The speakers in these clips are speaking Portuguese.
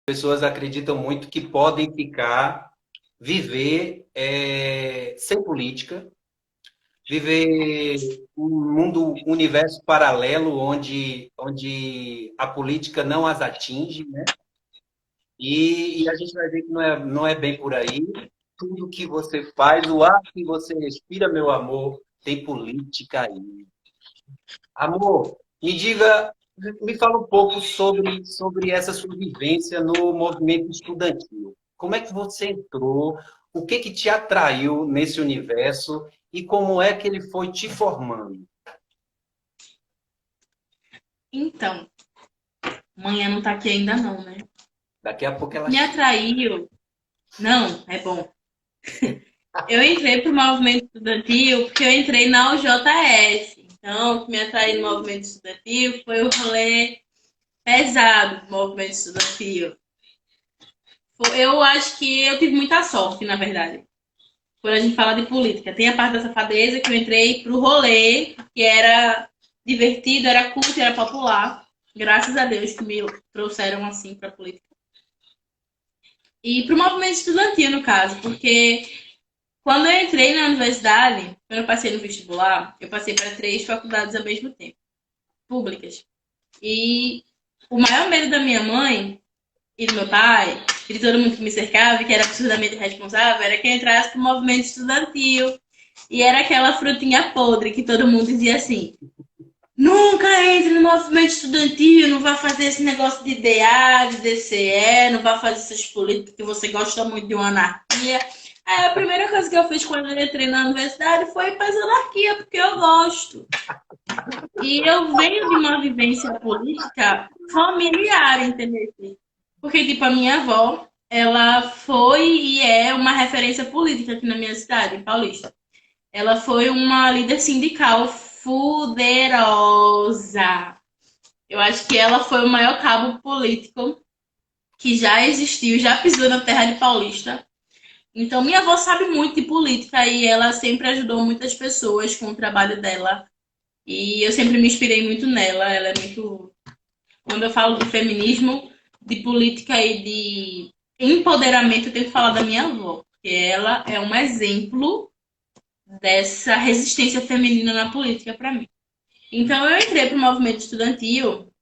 pessoas acreditam muito que podem viver sem política, viver um universo paralelo onde a política não as atinge, né? E a gente vai ver que não é bem por aí. Tudo que você faz, o ar que você respira, meu amor, tem política aí. Amor, me fala um pouco sobre essa sua vivência no movimento estudantil. Como é que você entrou? O que que te atraiu nesse universo e como é que ele foi te formando? Então, manhã não tá aqui ainda não, né? Daqui a pouco ela Me chega. atraiu. Não, é bom. Eu entrei pro movimento estudantil porque eu entrei na UJS. Então, o que me atraiu no movimento estudantil foi o rolê pesado do movimento estudantil. Eu acho que eu tive muita sorte, na verdade. Quando a gente fala de política, tem a parte da safadeza que eu entrei pro rolê, que era divertido, era culto, era popular. Graças a Deus que me trouxeram assim pra política. E pro movimento estudantil, no caso, porque quando eu entrei na universidade, quando eu passei no vestibular, eu passei para 3 faculdades ao mesmo tempo, públicas. E o maior medo da minha mãe e do meu pai, e de todo mundo que me cercava, que era absurdamente responsável, era que eu entrasse pro movimento estudantil. E era aquela frutinha podre que todo mundo dizia assim: nunca entre no movimento estudantil, não vai fazer esse negócio de DA, de DCE, não vai fazer essas políticas que você gosta muito de uma anarquia. Aí a primeira coisa que eu fiz quando eu entrei na universidade foi ir para a anarquia, porque eu gosto. E eu venho de uma vivência política familiar, entendeu? Porque, tipo, a minha avó, ela foi e é uma referência política aqui na minha cidade, em Paulista. Ela foi uma líder sindical poderosa. Eu acho que ela foi o maior cabo político que já existiu, já pisou na terra de Paulista. Então, minha avó sabe muito de política e ela sempre ajudou muitas pessoas com o trabalho dela. E eu sempre me inspirei muito nela. Ela é muito. Quando eu falo de feminismo, de política e de empoderamento, eu tenho que falar da minha avó. Porque ela é um exemplo dessa resistência feminina na política para mim. Então, eu entrei para o movimento estudantil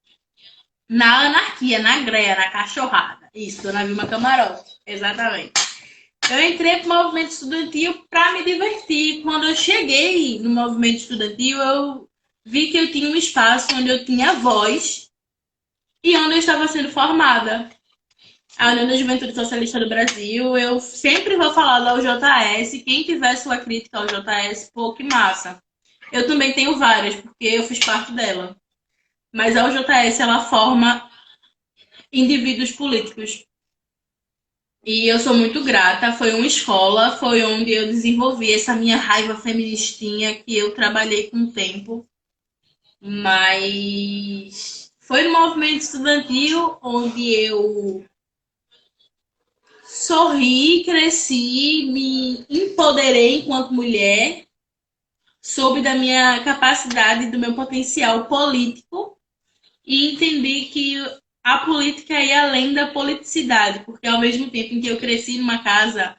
na anarquia, na greia, na cachorrada. Isso, Dona Vilma Camarote. Exatamente. Eu entrei para o movimento estudantil para me divertir. Quando eu cheguei no movimento estudantil, eu vi que eu tinha um espaço onde eu tinha voz e onde eu estava sendo formada. A União da Juventude Socialista do Brasil, eu sempre vou falar da UJS. Quem tiver sua crítica ao UJS, pô, que massa. Eu também tenho várias, porque eu fiz parte dela. Mas a UJS, ela forma indivíduos políticos. E eu sou muito grata. Foi uma escola, foi onde eu desenvolvi essa minha raiva feministinha que eu trabalhei com o tempo. Mas foi no movimento estudantil onde eu sorri, cresci, me empoderei enquanto mulher, soube da minha capacidade, e do meu potencial político e entendi que a política ia além da politicidade, porque ao mesmo tempo em que eu cresci numa casa,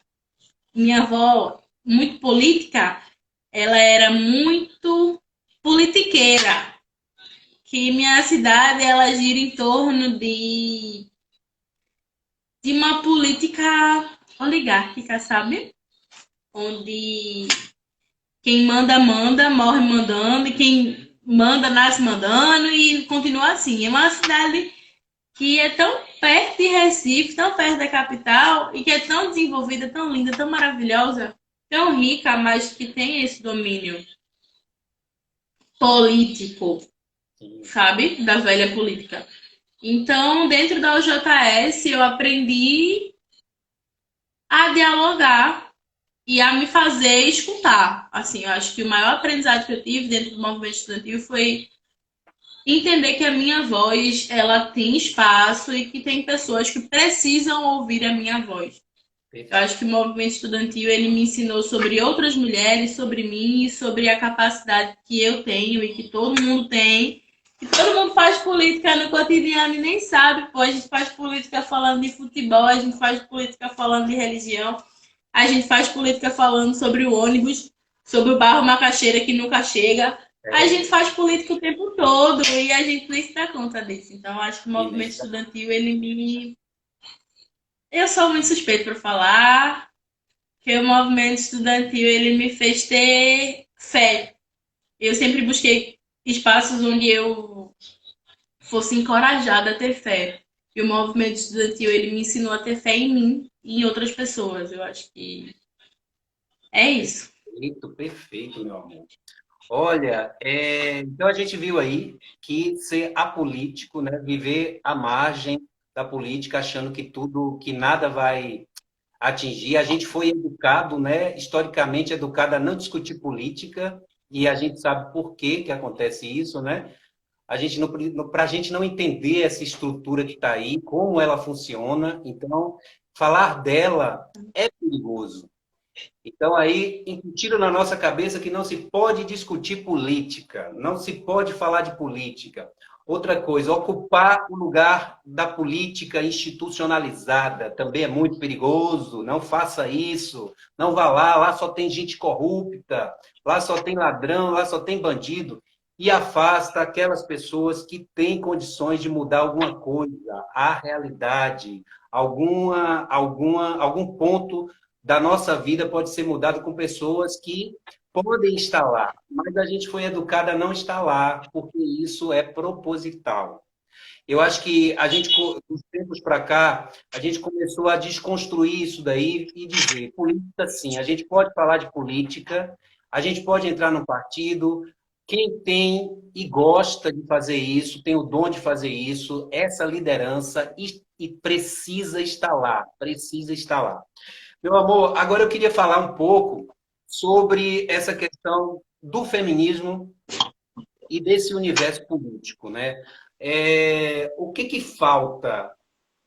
minha avó muito política, ela era muito politiqueira, que minha cidade ela gira em torno de uma política oligárquica, sabe? Onde quem manda, manda, morre mandando, e quem manda, nasce mandando, e continua assim. É uma cidade que é tão perto de Recife, tão perto da capital, e que é tão desenvolvida, tão linda, tão maravilhosa, tão rica, mas que tem esse domínio político, sabe? Da velha política. Então, dentro da UJS, eu aprendi a dialogar e a me fazer escutar. Assim, eu acho que o maior aprendizado que eu tive dentro do movimento estudantil foi entender que a minha voz ela tem espaço e que tem pessoas que precisam ouvir a minha voz. Eu Perfeito. acho que o movimento estudantil ele me ensinou sobre outras mulheres, sobre mim e sobre a capacidade que eu tenho e que todo mundo tem que todo mundo faz política no cotidiano e nem sabe, pô. A gente faz política falando de futebol, a gente faz política falando de religião, a gente faz política falando sobre o ônibus, sobre o barro macaxeira que nunca chega. A gente faz política o tempo todo e a gente nem se dá conta disso. Então, eu acho que o movimento estudantil, ele me... Eu sou muito suspeito para falar que o movimento estudantil, ele me fez ter fé. Eu sempre busquei espaços onde eu fosse encorajada a ter fé. E o movimento estudantil, ele me ensinou a ter fé em mim e em outras pessoas. Eu acho que é isso. Perfeito, perfeito, meu amor. Olha, então a gente viu aí que ser apolítico, né, viver à margem da política, achando que tudo, que nada vai atingir. A gente foi educado, né, historicamente educado a não discutir política, e a gente sabe por que que acontece isso, né? A gente não, para a gente não entender essa estrutura que está aí, como ela funciona, então falar dela é perigoso. Então, aí, incutiram na nossa cabeça que não se pode discutir política, não se pode falar de política. Outra coisa, ocupar o lugar da política institucionalizada também é muito perigoso. Não faça isso, não vá lá, lá só tem gente corrupta, lá só tem ladrão, lá só tem bandido. E afasta aquelas pessoas que têm condições de mudar alguma coisa, a realidade, algum ponto da nossa vida pode ser mudado com pessoas que podem estar lá, mas a gente foi educada a não estar lá, porque isso é proposital. Eu acho que a gente, dos tempos para cá, a gente começou a desconstruir isso daí e dizer, política sim, a gente pode falar de política, a gente pode entrar num partido, quem tem e gosta de fazer isso, tem o dom de fazer isso, essa liderança e precisa estar lá, precisa estar lá. Meu amor, agora eu queria falar um pouco sobre essa questão do feminismo e desse universo político, né? O que que falta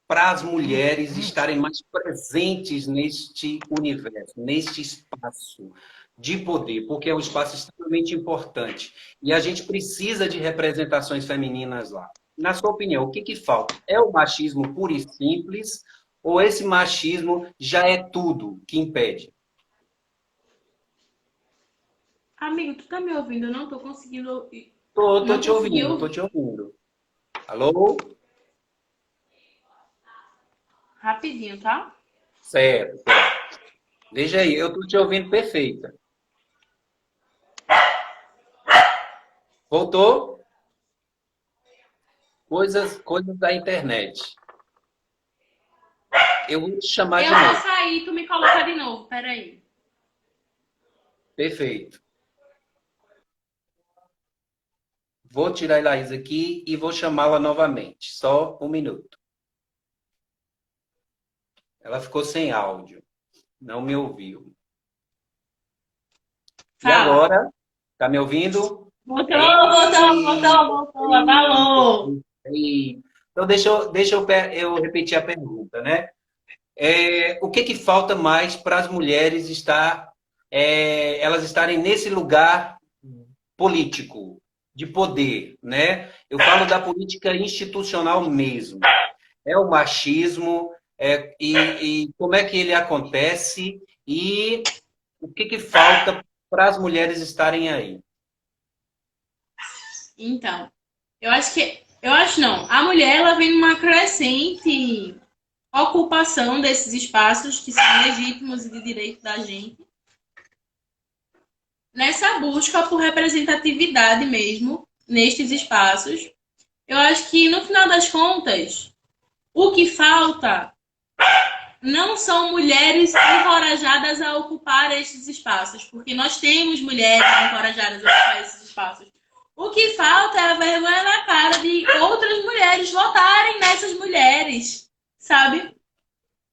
para as mulheres estarem mais presentes neste universo, neste espaço de poder? Porque é um espaço extremamente importante. E a gente precisa de representações femininas lá. Na sua opinião, o que que falta? É o machismo puro e simples? Ou esse machismo já é tudo que impede? Amigo, tu tá me ouvindo? Eu não tô conseguindo ouvir. Tô Não te consegui ouvindo, tô ouvir. te ouvindo. Alô? Rapidinho, tá? Certo. Veja aí, eu tô te ouvindo perfeita. Voltou? Coisas da internet. Eu vou te chamar Eu de vou novo. sair, tu me coloca de novo. Peraí. Perfeito. Vou tirar a Laís aqui e vou chamá-la novamente. Só um minuto. Ela ficou sem áudio. Não me ouviu. E Fala. agora? Tá me ouvindo? Voltou, Ei, voltou. Abalou. ei. Então, deixa eu repetir a pergunta, né? O que que falta mais para as mulheres elas estarem nesse lugar político, de poder, né? Eu falo da política institucional mesmo. É o machismo, e como é que ele acontece e o que que falta para as mulheres estarem aí? Então, eu acho não. A mulher, ela vem numa crescente ocupação desses espaços que são legítimos e de direito da gente. Nessa busca por representatividade mesmo, nestes espaços. Eu acho que, no final das contas, o que falta não são mulheres encorajadas a ocupar estes espaços, porque nós temos mulheres encorajadas a ocupar esses espaços. O que falta é a vergonha na cara de outras mulheres votarem nessas mulheres, sabe?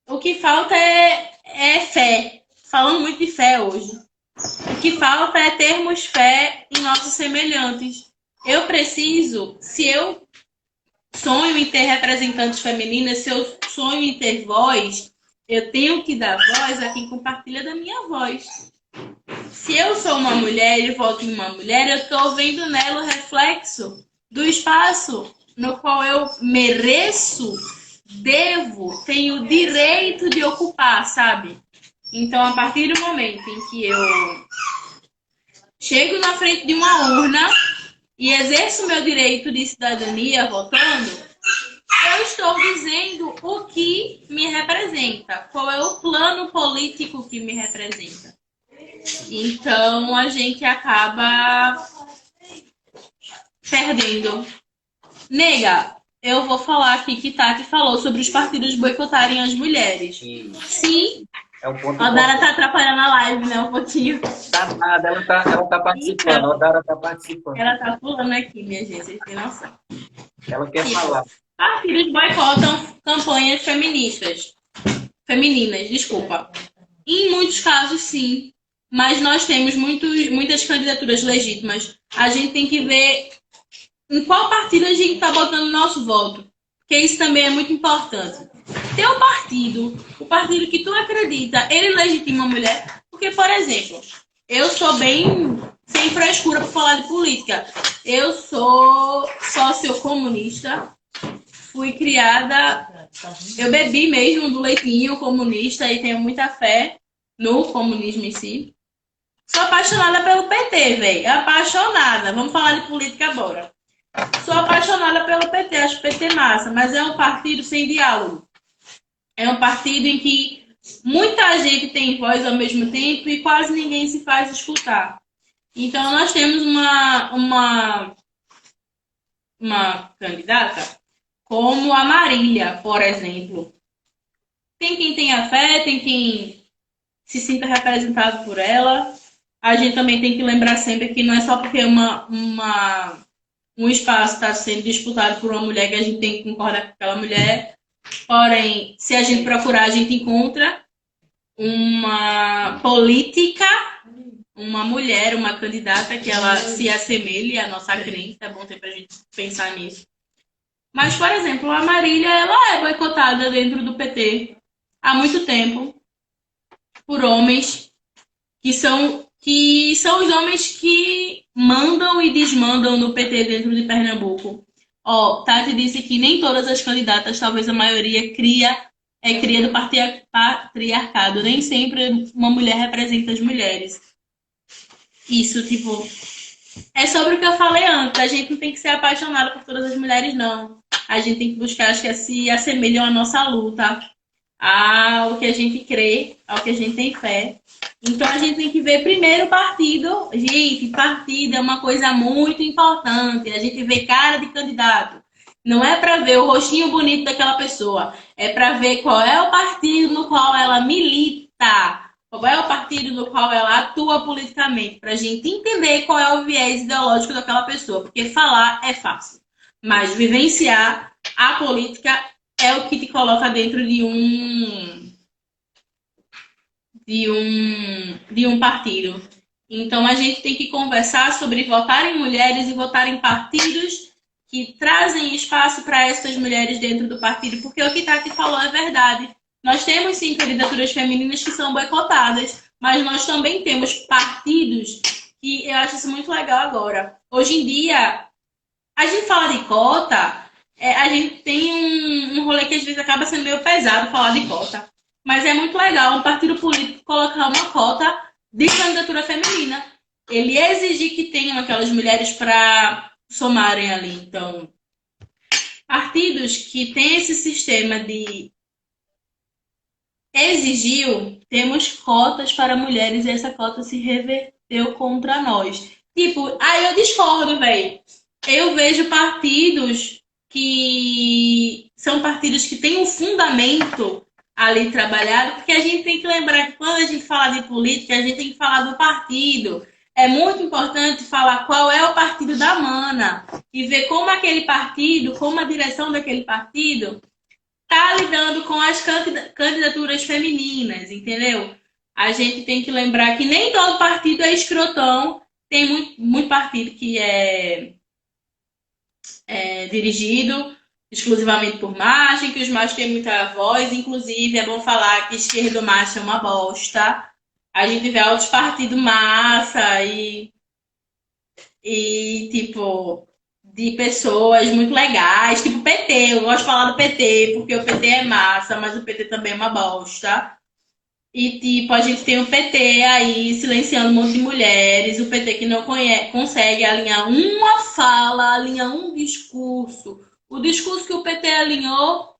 O que falta é fé. Falando muito de fé hoje. O que falta é termos fé em nossos semelhantes. Eu preciso, se eu sonho em ter representantes femininas, se eu sonho em ter voz, eu tenho que dar voz a quem compartilha da minha voz. Se eu sou uma mulher e voto em uma mulher, eu estou vendo nela o reflexo do espaço no qual eu mereço, devo, tenho direito de ocupar, sabe? Então, a partir do momento em que eu chego na frente de uma urna e exerço meu direito de cidadania votando, eu estou dizendo o que me representa, qual é o plano político que me representa. Então, a gente acaba perdendo. Nega, eu vou falar aqui que Tati falou sobre os partidos boicotarem as mulheres. E Sim, é um ponto a Dara importante. tá atrapalhando a live, né? Um pouquinho. Tá nada, ela tá participando, Então, a Dara tá participando. ela tá pulando aqui, minha gente, vocês têm noção. Ela quer Tipo, falar. partidos boicotam campanhas feministas. Femininas, desculpa. Em muitos casos, sim. Mas nós temos muitas candidaturas legítimas. A gente tem que ver em qual partido a gente está botando o nosso voto. Porque isso também é muito importante. Ter um partido, o partido que tu acredita, ele legitima a mulher. Porque, por exemplo, eu sou bem sem frescura para falar de política. Eu sou sociocomunista. Fui criada, eu bebi mesmo do leitinho comunista e tenho muita fé no comunismo em si. Sou apaixonada pelo PT, velho. Apaixonada. Vamos falar de política agora. Sou apaixonada pelo PT, acho o PT massa, mas é um partido sem diálogo. É um partido em que muita gente tem voz ao mesmo tempo e quase ninguém se faz escutar. Então, nós temos uma candidata como a Marília, por exemplo. Tem quem tenha fé, tem quem se sinta representado por ela. A gente também tem que lembrar sempre que não é só porque um espaço está sendo disputado por uma mulher que a gente tem que concordar com aquela mulher. Porém, se a gente procurar, a gente encontra uma política, uma mulher, uma candidata que ela se assemelhe à nossa crença. É bom ter para a gente pensar nisso. Mas, por exemplo, a Marília, ela é boicotada dentro do PT há muito tempo por homens que são os homens que mandam e desmandam no PT dentro de Pernambuco. Ó, Tati disse que nem todas as candidatas, talvez a maioria, é cria do patriarcado. Nem sempre uma mulher representa as mulheres. Isso, tipo, é sobre o que eu falei antes. A gente não tem que ser apaixonada por todas as mulheres, não. A gente tem que buscar as que se assemelham à nossa luta, ao que a gente crê, ao que a gente tem fé. Então a gente tem que ver primeiro o partido. Gente, partido é uma coisa muito importante. A gente vê cara de candidato. Não é para ver o rostinho bonito daquela pessoa. É para ver qual é o partido no qual ela milita. Qual é o partido no qual ela atua politicamente. Para a gente entender qual é o viés ideológico daquela pessoa. Porque falar é fácil. Mas vivenciar a política é o que te coloca dentro de um partido. Então, a gente tem que conversar sobre votar em mulheres e votar em partidos que trazem espaço para essas mulheres dentro do partido, porque o que Tati falou é verdade. Nós temos, sim, candidaturas femininas que são boicotadas, mas nós também temos partidos que eu acho isso muito legal agora. Hoje em dia, a gente fala de cota, a gente tem um rolê que às vezes acaba sendo meio pesado falar de cota. Mas é muito legal um partido político colocar uma cota de candidatura feminina. Ele exigir que tenham aquelas mulheres para somarem ali. Então, partidos que têm esse sistema de exigiu, temos cotas para mulheres e essa cota se reverteu contra nós. Tipo, aí eu discordo, velho. Eu vejo partidos que são partidos que têm um fundamento ali trabalhado, porque a gente tem que lembrar que quando a gente fala de política, a gente tem que falar do partido. É muito importante falar qual é o partido da mana e ver como aquele partido, como a direção daquele partido está lidando com as candidaturas femininas, entendeu? A gente tem que lembrar que nem todo partido é escrotão, tem muito partido que é dirigido exclusivamente por macho, em que os machos têm muita voz, inclusive é bom falar que esquerdo macho é uma bosta. A gente vê outros partidos massa e tipo, de pessoas muito legais, tipo o PT. Eu gosto de falar do PT, porque o PT é massa, mas o PT também é uma bosta. E, tipo, a gente tem o PT aí silenciando um monte de mulheres, o PT que não consegue alinhar uma fala, alinhar um discurso. O discurso que o PT alinhou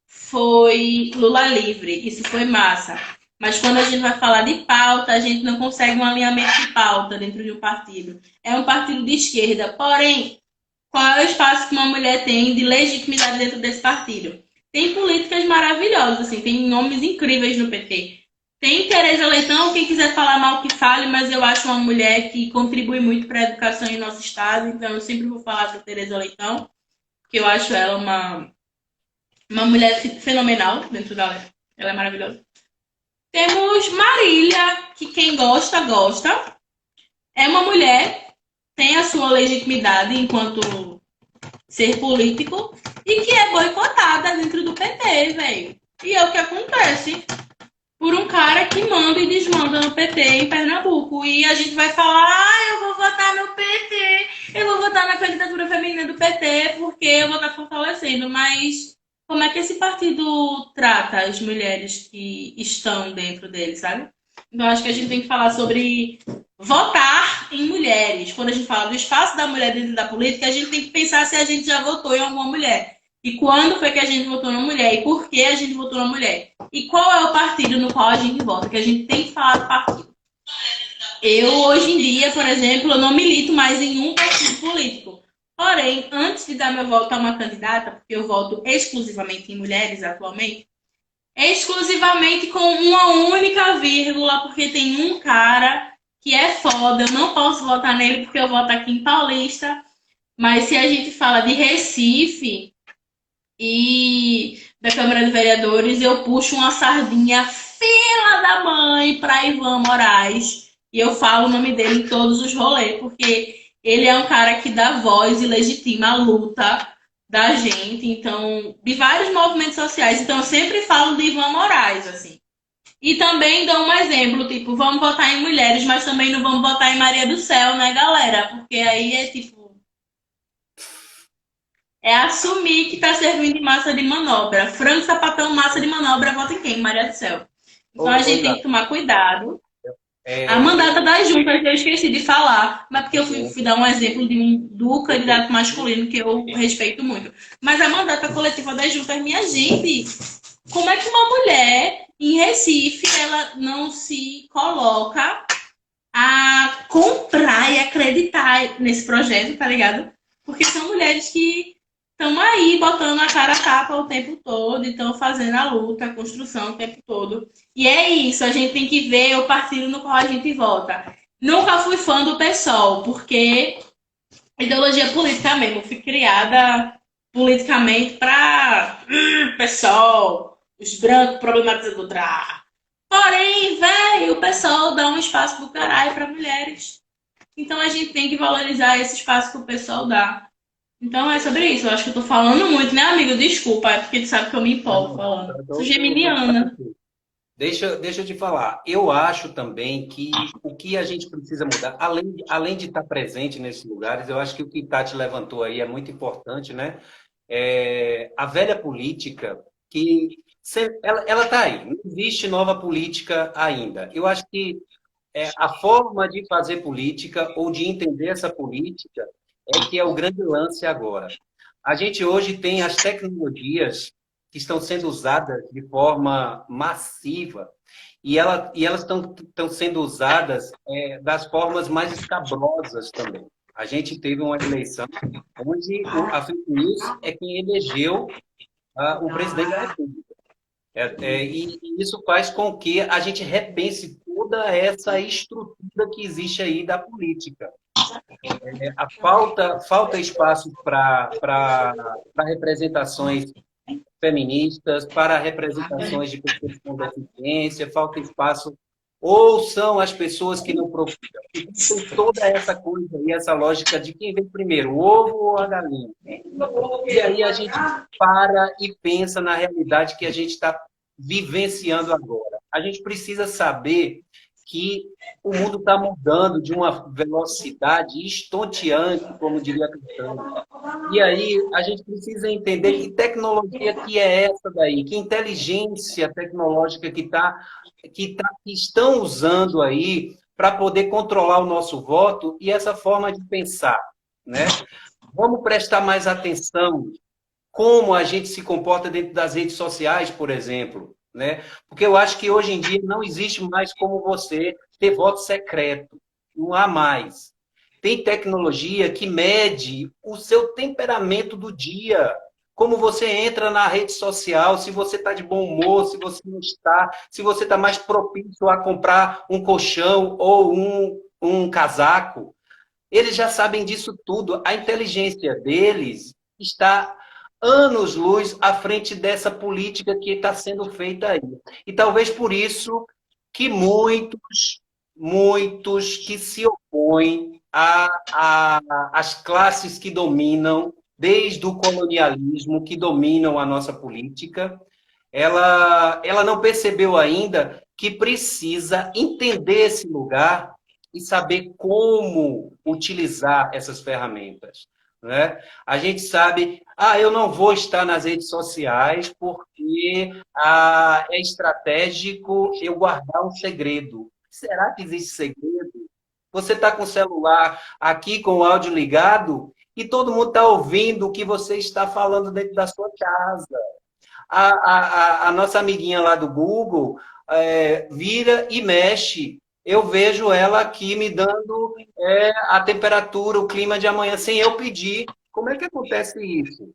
foi Lula livre, isso foi massa. Mas quando a gente vai falar de pauta, a gente não consegue um alinhamento de pauta dentro de um partido. É um partido de esquerda, porém, qual é o espaço que uma mulher tem de legitimidade dentro desse partido? Tem políticas maravilhosas, assim, tem nomes incríveis no PT. Tem Tereza Leitão, quem quiser falar mal que fale, mas eu acho uma mulher que contribui muito para a educação em nosso estado, então eu sempre vou falar da Tereza Leitão, porque eu acho ela uma mulher fenomenal dentro da. Ela é maravilhosa. Temos Marília, que quem gosta, gosta. É uma mulher, tem a sua legitimidade enquanto ser político e que é boicotada dentro do PT, velho. E é o que acontece por um cara que manda e desmanda no PT em Pernambuco. E a gente vai falar, eu vou votar no PT, eu vou votar na candidatura feminina do PT, porque eu vou estar fortalecendo. Mas como é que esse partido trata as mulheres que estão dentro dele, sabe? Então acho que a gente tem que falar sobre votar em mulheres. Quando a gente fala do espaço da mulher dentro da política, a gente tem que pensar se a gente já votou em alguma mulher. E quando foi que a gente votou na mulher? E por que a gente votou na mulher? E qual é o partido no qual a gente vota? Que a gente tem que falar do partido. Eu, hoje em dia, por exemplo, eu não milito mais em um partido político. Porém, antes de dar meu voto a uma candidata, porque eu voto exclusivamente em mulheres atualmente, exclusivamente com uma única vírgula, porque tem um cara que é foda, eu não posso votar nele porque eu voto aqui em Paulista. Mas se a gente fala de Recife e da Câmara de Vereadores, eu puxo uma sardinha fila da mãe para Ivan Moraes. E eu falo o nome dele em todos os rolês, porque ele é um cara que dá voz e legitima a luta da gente, então, de vários movimentos sociais. Então, eu sempre falo de Ivan Moraes, assim. E também dou um exemplo, tipo, vamos votar em mulheres, mas também não vamos votar em Maria do Céu, né, galera? Porque aí é tipo, é assumir que tá servindo de massa de manobra. Frango, sapatão, massa de manobra, vota em quem? Maria do Céu. Então a gente tem que tomar cuidado. A mandata das juntas, eu esqueci de falar, mas porque eu fui dar um exemplo do candidato masculino que eu respeito muito. Mas a mandata coletiva das juntas, minha gente, como é que uma mulher em Recife, ela não se coloca a comprar e acreditar nesse projeto, tá ligado? Porque são mulheres que estão aí botando a cara a tapa o tempo todo e estão fazendo a luta, a construção o tempo todo. E é isso, a gente tem que ver o partido no qual a gente vota. Nunca fui fã do PSOL, porque ideologia política mesmo. Fui criada politicamente para PSOL, os brancos problematizando drá. Porém, velho, o pessoal dá um espaço do caralho para mulheres. Então a gente tem que valorizar esse espaço que o pessoal dá. Então é sobre isso. Eu acho que eu tô falando muito, né, amigo? Desculpa, é porque tu sabe que eu me empolgo falando. Sou geminiana. Deixa eu te falar. Eu acho também que o que a gente precisa mudar, além de estar presente nesses lugares, eu acho que o que Tati levantou aí é muito importante, né? A velha política, que ela está aí, não existe nova política ainda. Eu acho que a forma de fazer política ou de entender essa política é que é o grande lance agora. A gente hoje tem as tecnologias que estão sendo usadas de forma massiva e elas estão sendo usadas das formas mais escabrosas também. A gente teve uma eleição onde a fake news é quem elegeu o presidente da República. E isso faz com que a gente repense toda essa estrutura que existe aí da política. Falta espaço para representações feministas, para representações de pessoas com deficiência, falta espaço, ou são as pessoas que não procuram. Tem toda essa coisa e essa lógica de quem vem primeiro, o ovo ou a galinha. E aí a gente para e pensa na realidade que a gente está vivenciando agora. A gente precisa saber que o mundo está mudando de uma velocidade estonteante, como diria Caetano. E aí a gente precisa entender que tecnologia que é essa daí, que inteligência tecnológica que estão usando aí para poder controlar o nosso voto e essa forma de pensar, né? Vamos prestar mais atenção como a gente se comporta dentro das redes sociais, por exemplo, né? Porque eu acho que hoje em dia não existe mais como você ter voto secreto, não há mais. Tem tecnologia que mede o seu temperamento do dia, como você entra na rede social, se você está de bom humor, se você não está, se você está mais propício a comprar um colchão ou um casaco. Eles já sabem disso tudo. A inteligência deles está anos-luz à frente dessa política que está sendo feita aí. E talvez por isso que muitos que se opõem às classes que dominam, desde o colonialismo, que dominam a nossa política, ela não percebeu ainda que precisa entender esse lugar e saber como utilizar essas ferramentas. Né? A gente sabe, eu não vou estar nas redes sociais porque é estratégico eu guardar um segredo. Será que existe segredo? Você está com o celular aqui com o áudio ligado e todo mundo está ouvindo o que você está falando dentro da sua casa. A nossa amiguinha lá do Google vira e mexe. Eu vejo ela aqui me dando a temperatura, o clima de amanhã, sem eu pedir. Como é que acontece isso?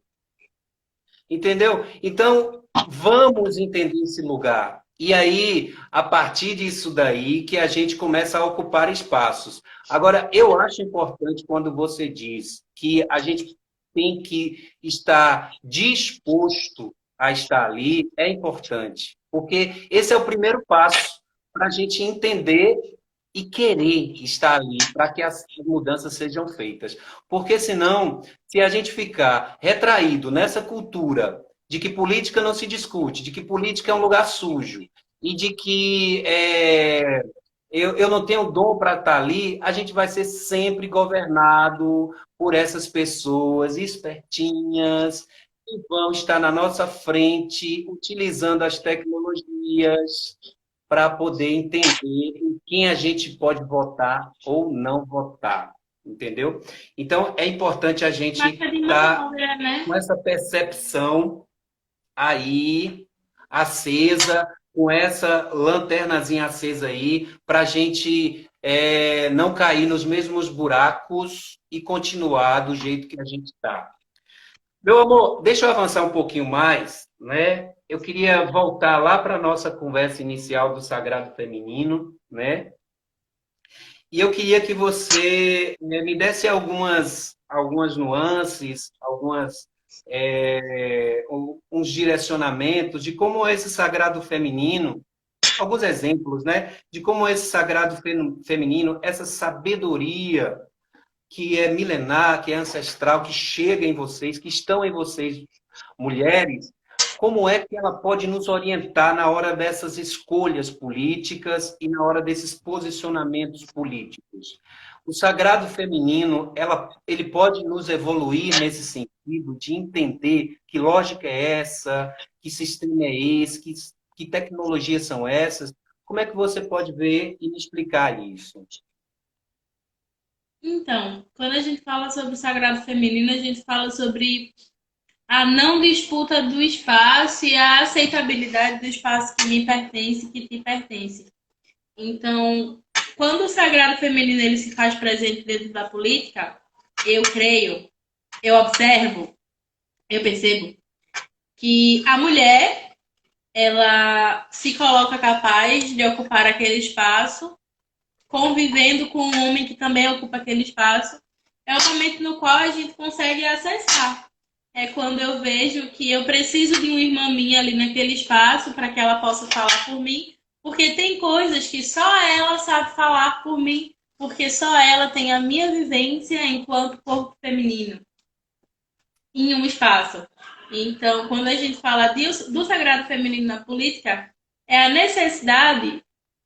Entendeu? Então, vamos entender esse lugar. E aí, a partir disso daí, que a gente começa a ocupar espaços. Agora, eu acho importante quando você diz que a gente tem que estar disposto a estar ali, é importante. Porque esse é o primeiro passo para a gente entender e querer estar ali para que as mudanças sejam feitas. Porque senão, se a gente ficar retraído nessa cultura de que política não se discute, de que política é um lugar sujo, e de que eu não tenho dom para estar ali, a gente vai ser sempre governado por essas pessoas espertinhas que vão estar na nossa frente, utilizando as tecnologias para poder entender em quem a gente pode votar ou não votar. Entendeu? Então, é importante a gente Marca de estar manobra, né? com essa percepção aí acesa, com essa lanternazinha acesa aí, para a gente não cair nos mesmos buracos e continuar do jeito que a gente está. Meu amor, deixa eu avançar um pouquinho mais, né? Eu queria voltar lá para a nossa conversa inicial do Sagrado Feminino, né? E eu queria que você me desse algumas nuances, uns direcionamentos de como esse sagrado feminino, alguns exemplos, né? De como esse sagrado feminino, essa sabedoria que é milenar, que é ancestral, que chega em vocês, que estão em vocês, mulheres, como é que ela pode nos orientar na hora dessas escolhas políticas e na hora desses posicionamentos políticos? O sagrado feminino, ele pode nos evoluir nesse sentido de entender que lógica é essa, que sistema é esse, que tecnologias são essas. Como é que você pode ver e me explicar isso? Então, quando a gente fala sobre o sagrado feminino, a gente fala sobre a não disputa do espaço e a aceitabilidade do espaço que me pertence, que te pertence. Então, quando o sagrado feminino ele se faz presente dentro da política, eu creio, eu observo, eu percebo que a mulher ela se coloca capaz de ocupar aquele espaço, convivendo com um homem que também ocupa aquele espaço. É o momento no qual a gente consegue acessar. É quando eu vejo que eu preciso de uma irmã minha ali naquele espaço para que ela possa falar por mim, porque tem coisas que só ela sabe falar por mim, porque só ela tem a minha vivência enquanto corpo feminino em um espaço. Então, quando a gente fala do sagrado feminino na política, é a necessidade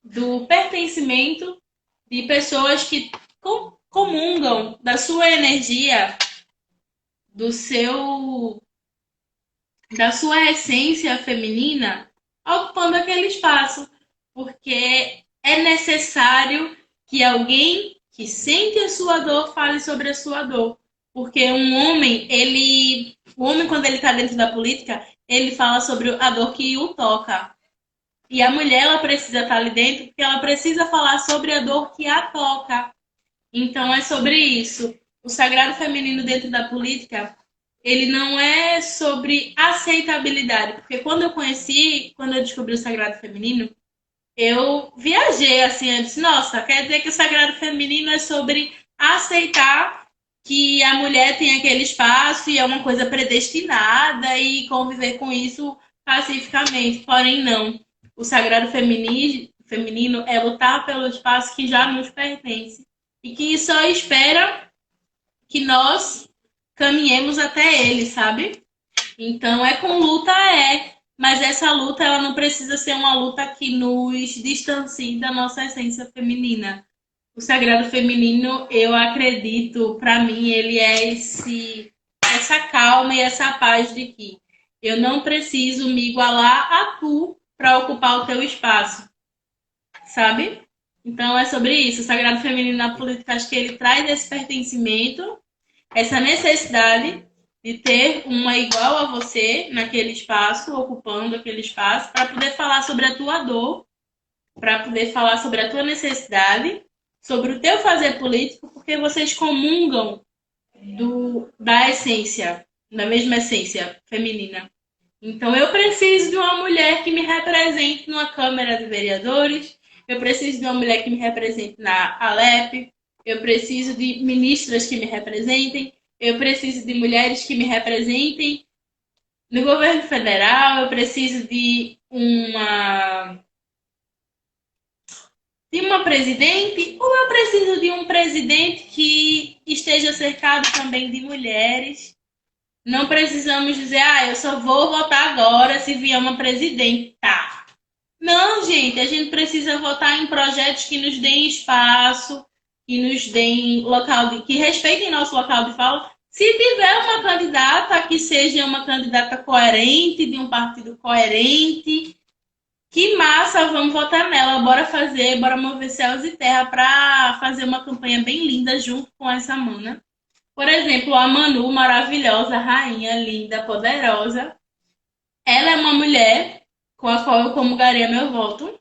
do pertencimento de pessoas que comungam da sua energia, do seu da sua essência feminina, ocupando aquele espaço, porque é necessário que alguém que sente a sua dor fale sobre a sua dor, porque o homem quando ele está dentro da política, ele fala sobre a dor que o toca. E a mulher, ela precisa estar ali dentro porque ela precisa falar sobre a dor que a toca. Então, é sobre isso. O sagrado feminino dentro da política, ele não é sobre aceitabilidade. Porque quando eu descobri o sagrado feminino, eu viajei assim, eu disse, nossa, quer dizer que o sagrado feminino é sobre aceitar que a mulher tem aquele espaço e é uma coisa predestinada e conviver com isso pacificamente. Porém, não. O sagrado feminino é lutar pelo espaço que já nos pertence e que só espera que nós caminhemos até ele, sabe? Então é com luta, mas essa luta ela não precisa ser uma luta que nos distancie da nossa essência feminina. O sagrado feminino, eu acredito, para mim, ele é essa calma e essa paz de que eu não preciso me igualar a tu para ocupar o teu espaço, sabe? Então é sobre isso. O sagrado feminino na política, acho que ele traz esse pertencimento, essa necessidade de ter uma igual a você naquele espaço, ocupando aquele espaço, para poder falar sobre a tua dor, para poder falar sobre a tua necessidade, sobre o teu fazer político, porque vocês comungam da essência, da mesma essência feminina. Então eu preciso de uma mulher que me represente numa Câmara de Vereadores, eu preciso de uma mulher que me represente na Alep, eu preciso de ministras que me representem, eu preciso de mulheres que me representem no governo federal, eu preciso de uma presidente, ou eu preciso de um presidente que esteja cercado também de mulheres. Não precisamos dizer, eu só vou votar agora se vier uma presidenta. Não, gente, a gente precisa votar em projetos que nos deem espaço, que nos deem que respeitem nosso local de fala. Se tiver uma candidata que seja uma candidata coerente, de um partido coerente, que massa, vamos votar nela. Bora mover céus e terra para fazer uma campanha bem linda junto com essa mana. Por exemplo, a Manu, maravilhosa, rainha, linda, poderosa. Ela é uma mulher com a qual eu comungaria meu voto.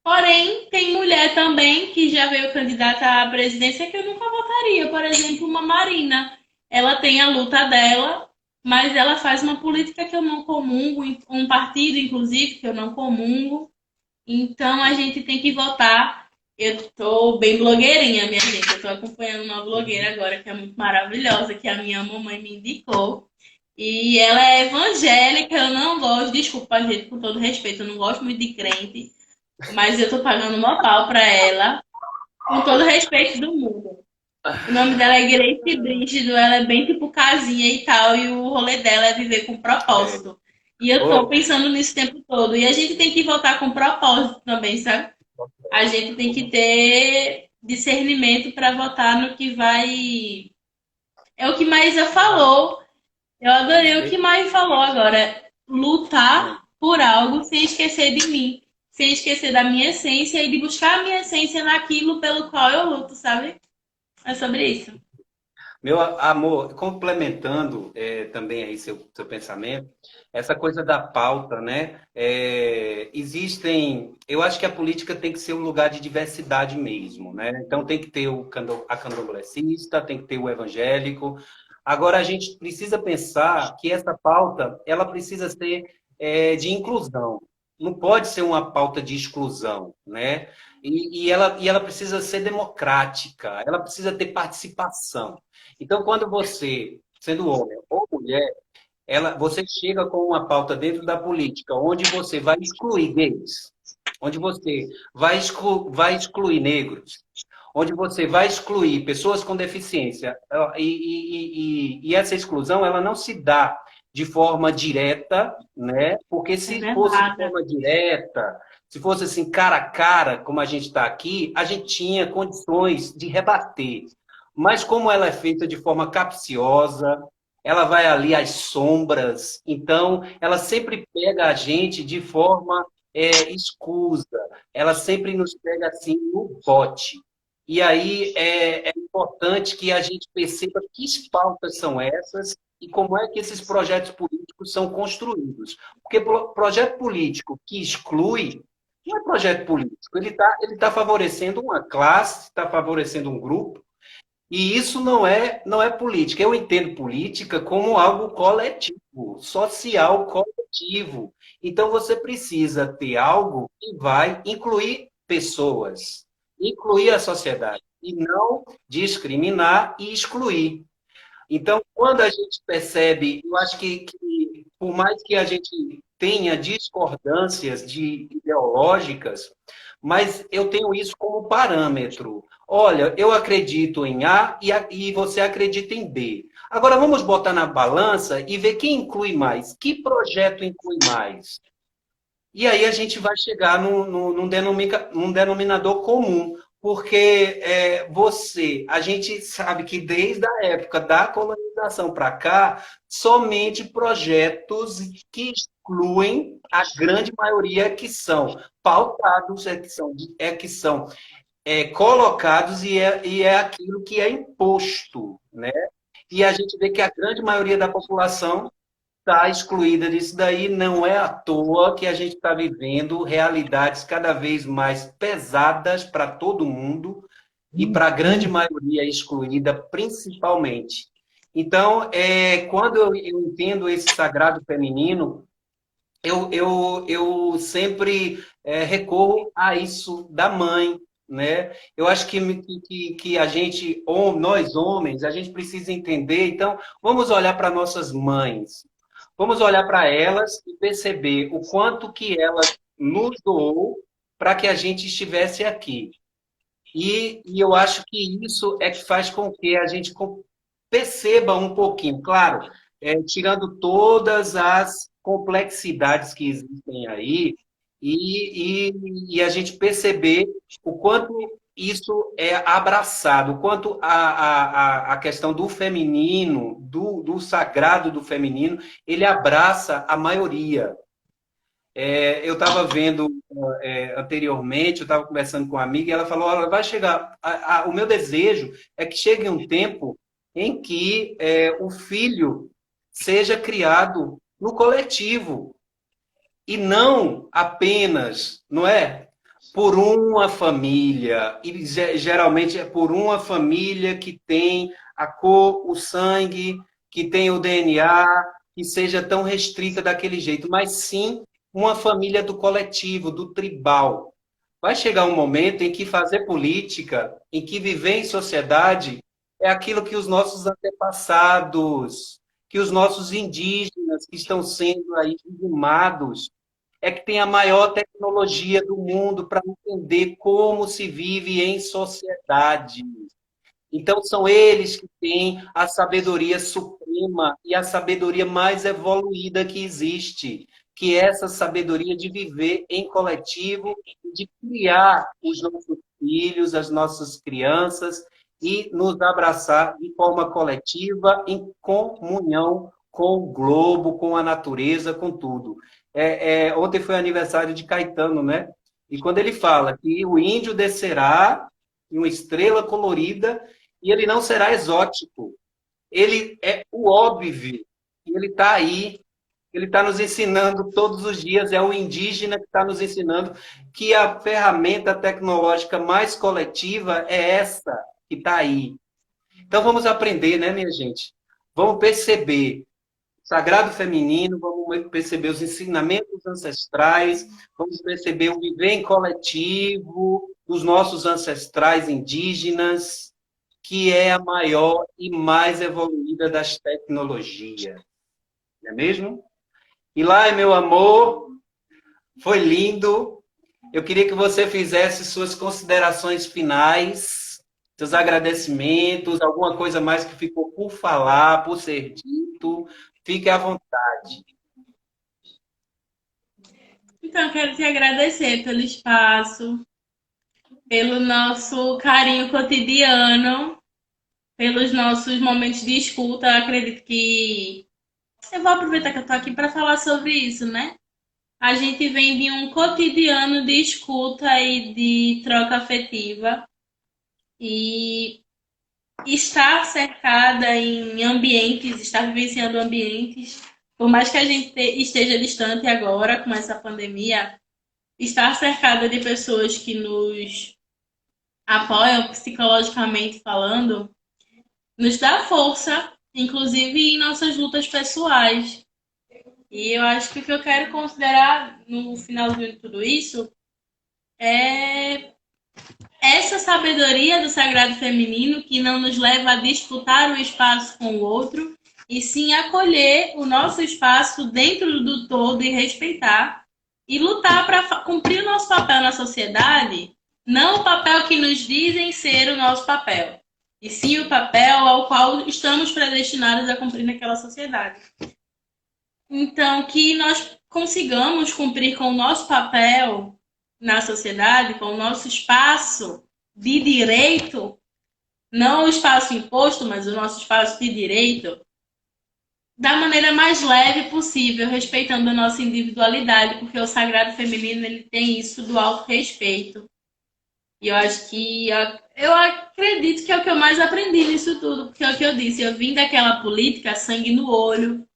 Porém, tem mulher também que já veio candidata à presidência que eu nunca votaria. Por exemplo, uma Marina. Ela tem a luta dela, mas ela faz uma política que eu não comungo, um partido, inclusive, que eu não comungo. Então, a gente tem que votar. Eu tô bem blogueirinha, minha gente. Eu tô acompanhando uma blogueira agora que é muito maravilhosa, que a minha mamãe me indicou. E ela é evangélica, eu não gosto, desculpa, gente, com todo respeito, eu não gosto muito de crente, mas eu tô pagando uma pau pra ela, com todo respeito do mundo. O nome dela é Grace Brígido, ela é bem tipo casinha e tal, e o rolê dela é viver com propósito. E eu tô pensando nisso o tempo todo. E a gente tem que voltar com propósito também, sabe? A gente tem que ter discernimento para votar no que vai. É o que Maísa falou. Eu adorei o que Maísa falou agora. Lutar por algo sem esquecer de mim. Sem esquecer da minha essência e de buscar a minha essência naquilo pelo qual eu luto, sabe? É sobre isso. Meu amor, complementando também aí seu pensamento, essa coisa da pauta, né? Eu acho que a política tem que ser um lugar de diversidade mesmo, né? Então tem que ter a candomblessista, tem que ter o evangélico. Agora a gente precisa pensar que essa pauta, ela precisa ser de inclusão. Não pode ser uma pauta de exclusão, né? E ela precisa ser democrática, ela precisa ter participação. Então, quando você, sendo homem ou mulher, você chega com uma pauta dentro da política, onde você vai excluir gays, onde você vai excluir negros, onde você vai excluir pessoas com deficiência, e essa exclusão ela não se dá de forma direta, né? Porque se fosse de forma direta, se fosse assim, cara a cara, como a gente está aqui, a gente tinha condições de rebater. Mas como ela é feita de forma capciosa, ela vai ali às sombras, então ela sempre pega a gente de forma escusa, ela sempre nos pega assim no bote. E aí é importante que a gente perceba que pautas são essas e como é que esses projetos políticos são construídos. Porque projeto político que exclui não é projeto político, ele tá favorecendo uma classe, está favorecendo um grupo, e isso não é política. Eu entendo política como algo coletivo, social coletivo. Então você precisa ter algo que vai incluir pessoas, incluir a sociedade, e não discriminar e excluir. Então, quando a gente percebe, eu acho que por mais que a gente tenha discordâncias ideológicas, mas eu tenho isso como parâmetro. Olha, eu acredito em A e você acredita em B. Agora vamos botar na balança e ver quem inclui mais, que projeto inclui mais. E aí a gente vai chegar num denominador comum, porque a gente sabe que desde a época da colonização para cá, somente projetos que excluem a grande maioria que são pautados, que são colocados e é aquilo que é imposto, né? E a gente vê que a grande maioria da população está excluída disso daí. Não é à toa que a gente está vivendo realidades cada vez mais pesadas para todo mundo e para a grande maioria excluída, principalmente. Então, quando eu entendo esse sagrado feminino, eu sempre recorro a isso da mãe, né? Eu acho que a gente, nós homens, a gente precisa entender. Então, vamos olhar para nossas mães, vamos olhar para elas e perceber o quanto que elas nos doou para que a gente estivesse aqui. E eu acho que isso é que faz com que a gente perceba um pouquinho, claro, tirando todas as complexidades que existem aí, e a gente perceber o quanto isso é abraçado, o quanto a questão do feminino, do sagrado do feminino, ele abraça a maioria. Eu estava vendo anteriormente, eu estava conversando com uma amiga e ela falou: olha, vai chegar. O meu desejo é que chegue um tempo em que o filho seja criado no coletivo e não apenas, não é? Por uma família, e geralmente é por uma família que tem a cor, o sangue, que tem o DNA, que seja tão restrita daquele jeito, mas sim uma família do coletivo, do tribal. Vai chegar um momento em que fazer política, em que viver em sociedade, é aquilo que os nossos antepassados, que os nossos indígenas que estão sendo aí dizimados, é que tem a maior tecnologia do mundo para entender como se vive em sociedade. Então, são eles que têm a sabedoria suprema e a sabedoria mais evoluída que existe, que é essa sabedoria de viver em coletivo, de criar os nossos filhos, as nossas crianças e nos abraçar de forma coletiva, em comunhão com o globo, com a natureza, com tudo. Ontem foi aniversário de Caetano, né? E quando ele fala que o índio descerá em uma estrela colorida e ele não será exótico. Ele é o óbvio. Ele está aí. Ele está nos ensinando todos os dias. É o indígena que está nos ensinando que a ferramenta tecnológica mais coletiva é essa que está aí. Então vamos aprender, né, minha gente? Vamos perceber o sagrado feminino, vamos perceber os ensinamentos ancestrais, vamos perceber o viver em coletivo dos nossos ancestrais indígenas, que é a maior e mais evoluída das tecnologias. Não é mesmo? E lá, meu amor, foi lindo. Eu queria que você fizesse suas considerações finais, seus agradecimentos, alguma coisa mais que ficou por falar, por ser dito. Fique à vontade. Então, eu quero te agradecer pelo espaço, pelo nosso carinho cotidiano, pelos nossos momentos de escuta. Eu acredito que eu vou aproveitar que eu estou aqui para falar sobre isso, né? A gente vem de um cotidiano de escuta e de troca afetiva e estar cercada em ambientes, estar vivenciando ambientes, por mais que a gente esteja distante agora com essa pandemia, estar cercada de pessoas que nos apoiam psicologicamente falando, nos dá força, inclusive em nossas lutas pessoais. E eu acho que o que eu quero considerar no finalzinho de tudo isso é essa sabedoria do sagrado feminino que não nos leva a disputar o espaço com o outro, e sim acolher o nosso espaço dentro do todo e respeitar e lutar para cumprir o nosso papel na sociedade, não o papel que nos dizem ser o nosso papel, e sim o papel ao qual estamos predestinados a cumprir naquela sociedade. Então, que nós consigamos cumprir com o nosso papel na sociedade, com o nosso espaço de direito, não o espaço imposto, mas o nosso espaço de direito, da maneira mais leve possível, respeitando a nossa individualidade, porque o sagrado feminino ele tem isso do autorrespeito. E eu acho que eu acredito que é o que eu mais aprendi nisso tudo, porque é o que eu disse, eu vim daquela política sangue no olho.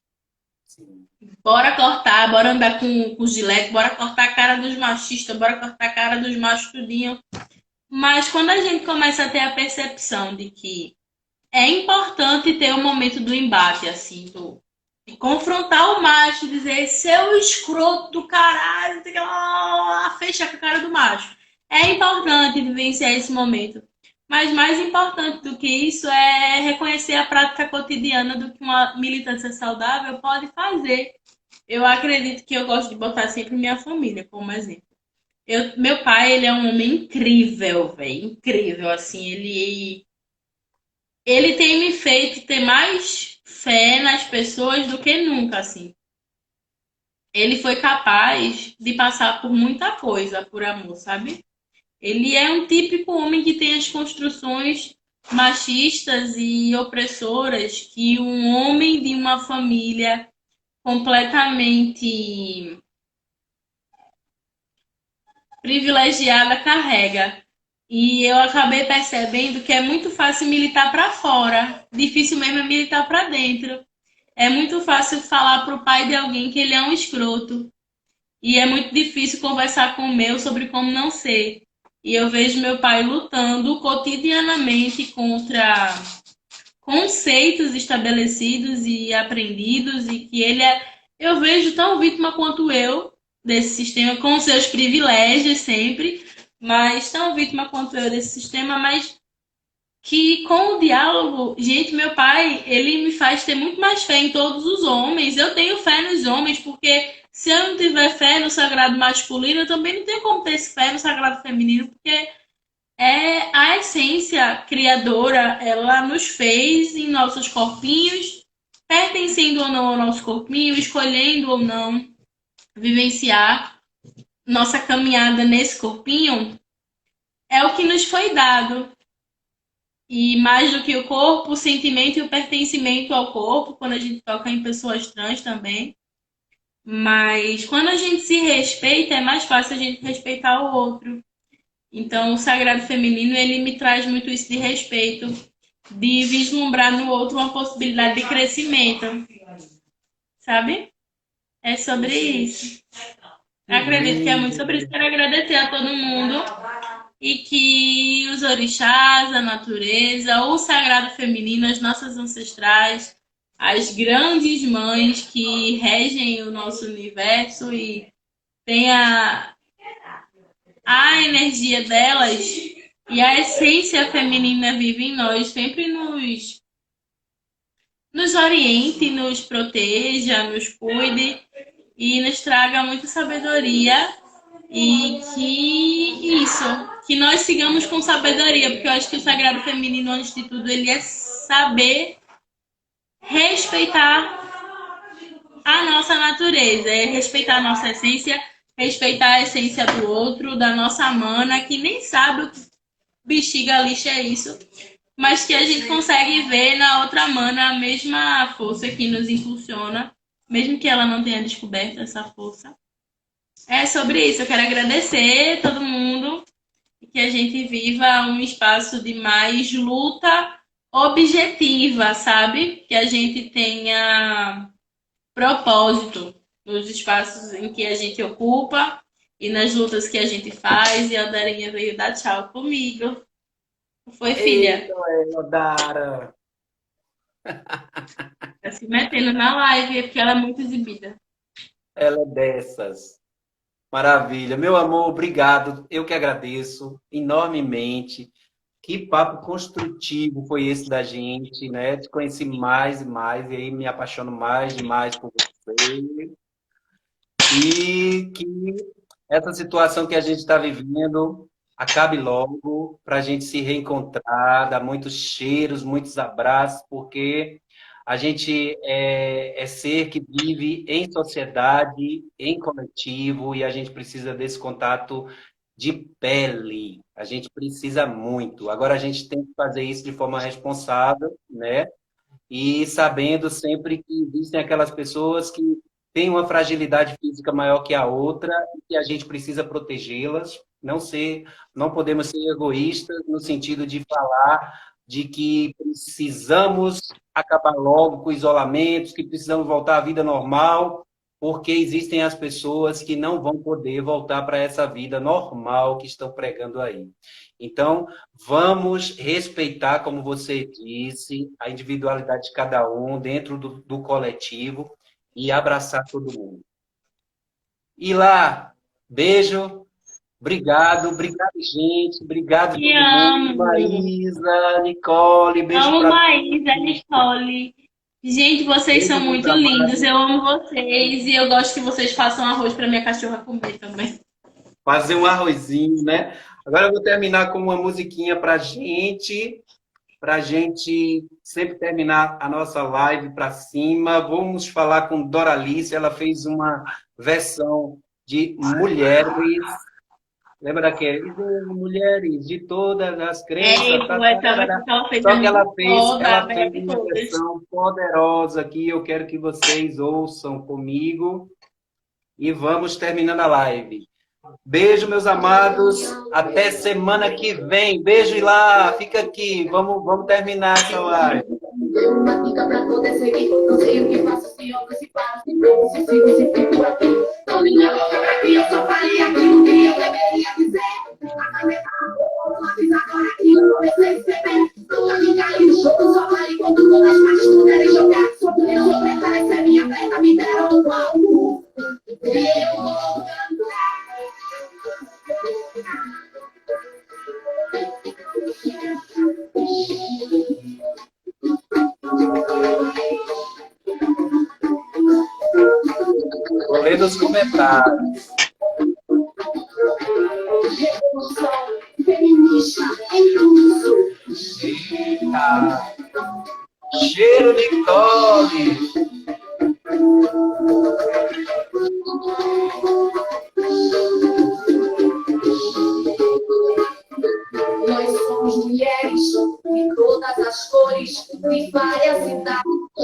Bora cortar, bora andar com gilete, bora cortar a cara dos machistas, bora cortar a cara dos machos tudinho. Mas quando a gente começa a ter a percepção de que é importante ter o momento do embate, assim, de confrontar o macho, dizer seu escroto do caralho, fechar com a cara do macho. É importante vivenciar esse momento. Mas mais importante do que isso é reconhecer a prática cotidiana do que uma militância saudável pode fazer. Eu acredito que eu gosto de botar sempre minha família como exemplo. Meu pai, ele é um homem incrível, velho, incrível, assim, ele tem me feito ter mais fé nas pessoas do que nunca, assim. Ele foi capaz de passar por muita coisa por amor, sabe? Ele é um típico homem que tem as construções machistas e opressoras que um homem de uma família completamente privilegiada carrega. E eu acabei percebendo que é muito fácil militar para fora, difícil mesmo é militar para dentro. É muito fácil falar pro pai de alguém que ele é um escroto. E é muito difícil conversar com o meu sobre como não ser. E eu vejo meu pai lutando cotidianamente contra conceitos estabelecidos e aprendidos e que ele é, eu vejo tão vítima quanto eu desse sistema, com seus privilégios sempre, mas tão vítima quanto eu desse sistema, mas que com o diálogo, gente, meu pai, ele me faz ter muito mais fé em todos os homens. Eu tenho fé nos homens, porque se eu não tiver fé no sagrado masculino, eu também não tenho como ter fé no sagrado feminino, porque é a essência criadora, ela nos fez em nossos corpinhos, pertencendo ou não ao nosso corpinho, escolhendo ou não vivenciar nossa caminhada nesse corpinho, é o que nos foi dado. E mais do que o corpo, o sentimento e o pertencimento ao corpo, quando a gente toca em pessoas trans também. Mas quando a gente se respeita, é mais fácil a gente respeitar o outro. Então, o sagrado feminino, ele me traz muito isso de respeito, de vislumbrar no outro uma possibilidade de crescimento, sabe? É sobre isso. Eu acredito que é muito sobre isso. Quero agradecer a todo mundo e que os orixás, a natureza, o sagrado feminino, as nossas ancestrais, as grandes mães que regem o nosso universo e tenha a energia delas e a essência feminina vive em nós, sempre nos oriente, nos proteja, nos cuide e nos traga muita sabedoria e que nós sigamos com sabedoria, porque eu acho que o sagrado feminino, antes de tudo, ele é saber respeitar a nossa natureza, é respeitar a nossa essência respeitar a essência do outro, da nossa mana, que nem sabe o que bexiga lixa é isso, mas que a gente consegue ver na outra mana a mesma força que nos impulsiona, mesmo que ela não tenha descoberto essa força. É sobre isso, eu quero agradecer todo mundo e que a gente viva um espaço de mais luta objetiva, sabe? Que a gente tenha propósito nos espaços em que a gente ocupa e nas lutas que a gente faz. E a Darinha veio dar tchau comigo. Foi, filha? Eita, Dara. Tá se metendo na live, porque ela é muito exibida. Ela é dessas. Maravilha. Meu amor, obrigado. Eu que agradeço enormemente. Que papo construtivo foi esse da gente, né? Te conheci mais e mais, e aí me apaixono mais e mais por você. E que essa situação que a gente está vivendo acabe logo, para a gente se reencontrar, dar muitos cheiros, muitos abraços, porque a gente é ser que vive em sociedade, em coletivo, e a gente precisa desse contato de pele. A gente precisa muito. Agora a gente tem que fazer isso de forma responsável, né? E sabendo sempre que existem aquelas pessoas que têm uma fragilidade física maior que a outra e que a gente precisa protegê-las, não podemos ser egoístas no sentido de falar de que precisamos acabar logo com o isolamento, que precisamos voltar à vida normal, porque existem as pessoas que não vão poder voltar para essa vida normal que estão pregando aí. Então, vamos respeitar, como você disse, a individualidade de cada um dentro do coletivo e abraçar todo mundo. E lá, beijo, obrigado, gente, obrigado Te todo mundo, amo. Maísa, Nicole, beijo Amo para Maísa, Nicole. Gente, vocês beijo são pro muito trabalho. lindos. Eu amo vocês e eu gosto que vocês façam arroz para minha cachorra comer também. Fazer um arrozinho, né? Agora eu vou terminar com uma musiquinha para gente sempre terminar a nossa live para cima. Vamos falar com Doralice, ela fez uma versão de Mulheres. Lembra daquele? Mulheres de todas as crenças. Essa versão que ela fez é Só que muito foda, ela a melhor fez de uma todas. versão poderosa aqui. Eu quero que vocês ouçam comigo e vamos terminando a live. Beijo, meus amados. Até semana que vem. Beijo e lá. Fica aqui. Vamos terminar essa live. Uma dica pra poder seguir. Não sei o que faço se outro se para, se pego, se sigo, se fico aqui. Tô minha boca pra mim, eu só falei aquilo que eu deveria dizer. Mas agora que eu comecei a escrever. Não tô me caindo, jogo só vale quando todas as partes puderem jogar. Eu sou preta, essa é minha preta, me deram um palco. Eu vou cantar. Vou ler nos comentários. Revolução feminista em curso. Eita. Cheiro, Nicole. Nós somos mulheres de todas as cores, de várias idades,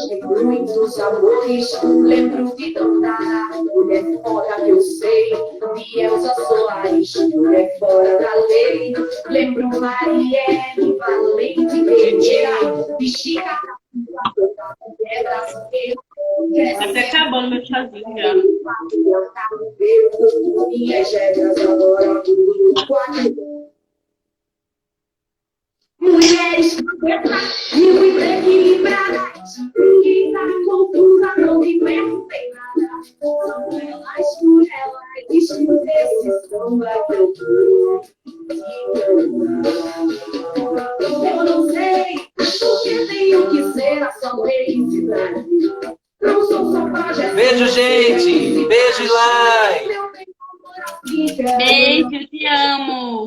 de muitos amores. Lembro de Dandara, mulher fora que eu sei, de Elza Soares, mulher fora da lei. Lembro Marielle, valente guerreira, de Chica, mulher brasileira. Até acabou meu chazinho já. Minhas regras agora mulheres livres e equilibradas, que na cultura não inventem nada. São elas por elas, destino desse samba que eu tô. Eu não sei porque tenho que ser a sua felicidade. Não sou só pajé. Beijo, gente. Beijo, Lai. Beijo, te amo.